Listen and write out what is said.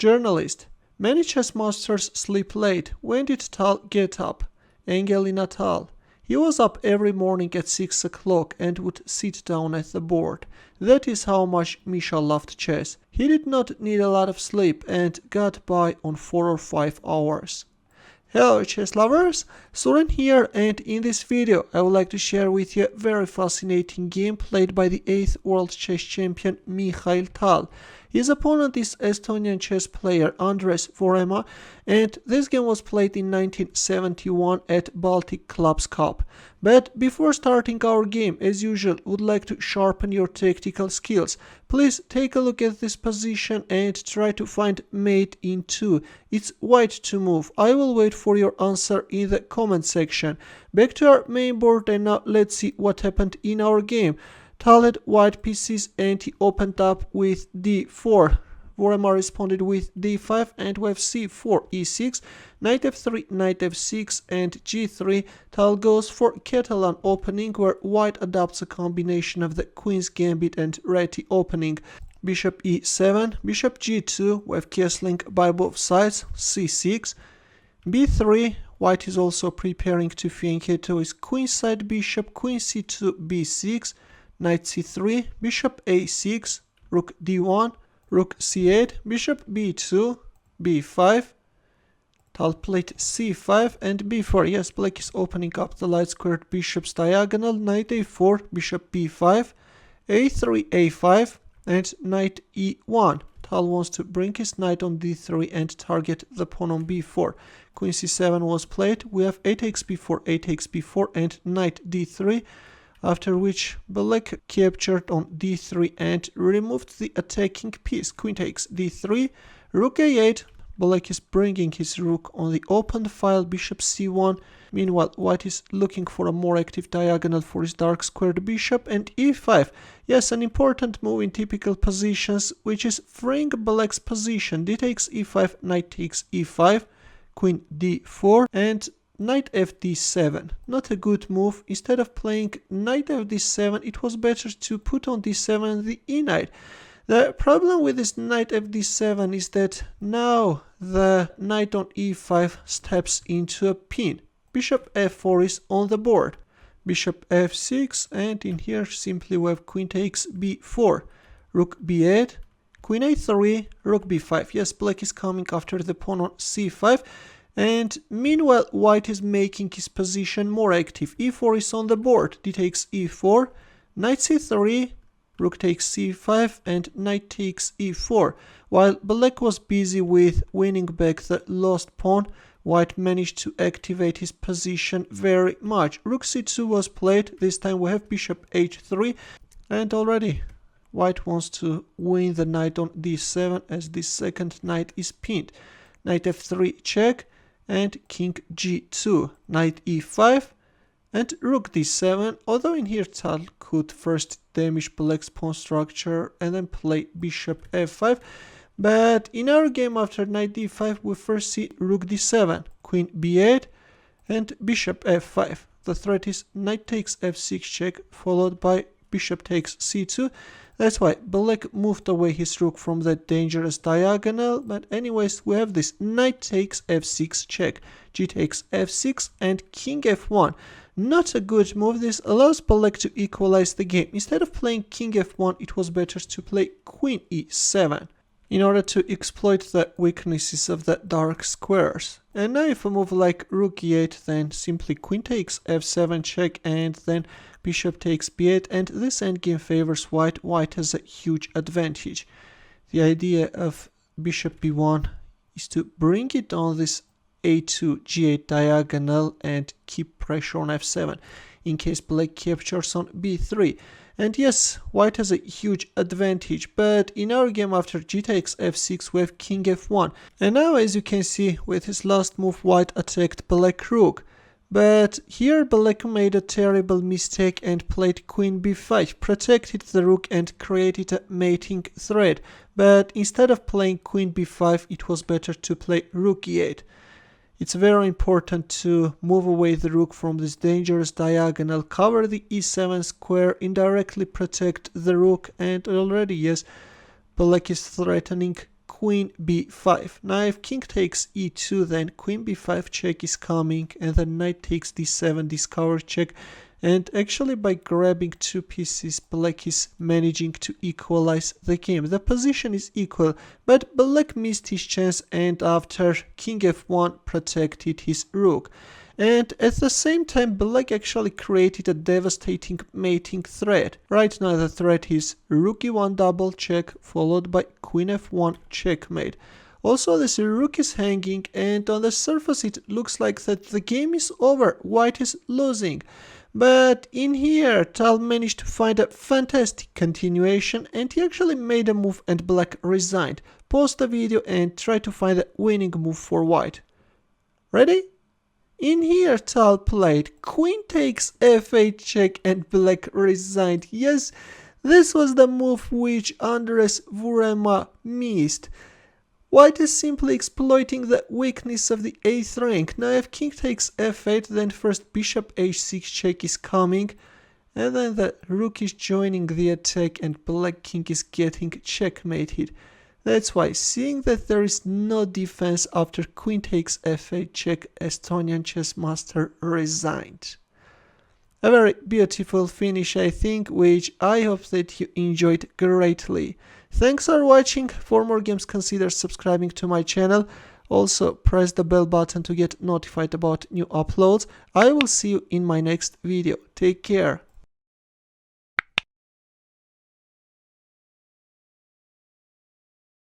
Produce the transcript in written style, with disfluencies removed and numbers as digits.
Journalist. Many chess masters sleep late. When did Tal get up? Angelina Tal. He was up every morning at 6 o'clock and would sit down at the board. That is how much Misha loved chess. He did not need a lot of sleep and got by on 4 or 5 hours. Hello chess lovers, Suren here, and in this video I would like to share with you a very fascinating game played by the 8th world chess champion Mikhail Tal. His opponent is Estonian chess player Andres Vooremaa, and this game was played in 1971 at Baltic Clubs Cup. But before starting our game, as usual, would like to sharpen your tactical skills. Please take a look at this position and try to find mate in 2. It's white to move. I will wait for your answer in the comment section. Back to our main board, and now let's see what happened in our game. Tal had white pieces and he opened up with d4. Vooremaa responded with d5 and we have c4, e6, knight f3, knight f6 and g3. Tal goes for Catalan opening, where white adopts a combination of the queen's gambit and reti opening. Bishop e7, bishop g2, we have castling by both sides, c6, b3. White is also preparing to fianchetto his queenside bishop, queen c2, b6, knight c3, bishop a6, rook d1, rook c8, bishop b2, b5. Tal played c5 and b4. Yes, black is opening up the light squared bishop's diagonal. Knight a4, bishop b5, a3, a5, and knight e1. Tal wants to bring his knight on d3 and target the pawn on b4. Queen c7 was played. We have a takes b4, a takes b4, and knight d3. After which black captured on d3 and removed the attacking piece. Queen takes d3, rook a8. Black is bringing his rook on the open file, bishop c1. Meanwhile, white is looking for a more active diagonal for his dark squared bishop, and e5. Yes, an important move in typical positions, which is freeing black's position. D takes e5, knight takes e5, queen d4, and knight fd7. Not a good move. Instead of playing knight fd7, it was better to put on d7 the e-knight. The problem with this knight fd7 is that now the knight on e5 steps into a pin. Bishop f4 is on the board. Bishop f6, and in here simply we have queen takes b4, rook b8, queen a3, rook b5. Yes, black is coming after the pawn on c5. And meanwhile, white is making his position more active. e4 is on the board. D takes e4, knight c3, rook takes c5, and knight takes e4. While black was busy with winning back the lost pawn, white managed to activate his position very much. Rook c2 was played. This time we have bishop h3, and already white wants to win the knight on d7 as the second knight is pinned. Knight f3 check, and king g2, knight e5, and rook d7, although in here Tal could first damage black's pawn structure and then play bishop f5, but in our game after knight d5 we first see rook d7, queen b8, and bishop f5. The threat is knight takes f6 check, followed by bishop takes c2. That's why black moved away his rook from that dangerous diagonal, but anyways, we have this knight takes f6 check, g takes f6, and king f1. Not a good move. This allows black to equalize the game. Instead of playing king f1, it was better to play queen e7 in order to exploit the weaknesses of the dark squares. And now if a move like rook e8, then simply queen takes f7 check, and then bishop takes b8, and this endgame favors white. White has a huge advantage. The idea of bishop b1 is to bring it on this a2 g8 diagonal and keep pressure on f7 in case black captures on b3. And yes, white has a huge advantage, but in our game after g takes f6 we have king f1. And now as you can see, with his last move white attacked black rook. But here black made a terrible mistake and played queen b5, protected the rook and created a mating threat. But instead of playing queen b5, it was better to play rook e8. It's very important to move away the rook from this dangerous diagonal, cover the e7 square, indirectly protect the rook, and already, yes, black is threatening queen b5. Now if king takes e2, then queen b5 check is coming, and then knight takes d7, discover check. And actually by grabbing two pieces, black is managing to equalize the game. The position is equal, but black missed his chance, and after king f1 protected his rook. And at the same time, black actually created a devastating mating threat. Right now the threat is rook e1 double check, followed by queen f1 checkmate. Also, this rook is hanging, and on the surface it looks like that the game is over, white is losing. But in here, Tal managed to find a fantastic continuation, and he actually made a move and black resigned. Pause the video and try to find a winning move for white. Ready? In here, Tal played queen takes f8 check and black resigned. Yes, this was the move which Andres Vooremaa missed. White is simply exploiting the weakness of the 8th rank. Now if king takes f8, then first bishop h6 check is coming, and then the rook is joining the attack and black king is getting checkmated. That's why, seeing that there is no defense after queen takes f8 check, Estonian chess master resigned. A very beautiful finish, I think, which I hope that you enjoyed greatly. Thanks for watching. For more games, consider subscribing to my channel. Also, press the bell button to get notified about new uploads. I will see you in my next video. Take care.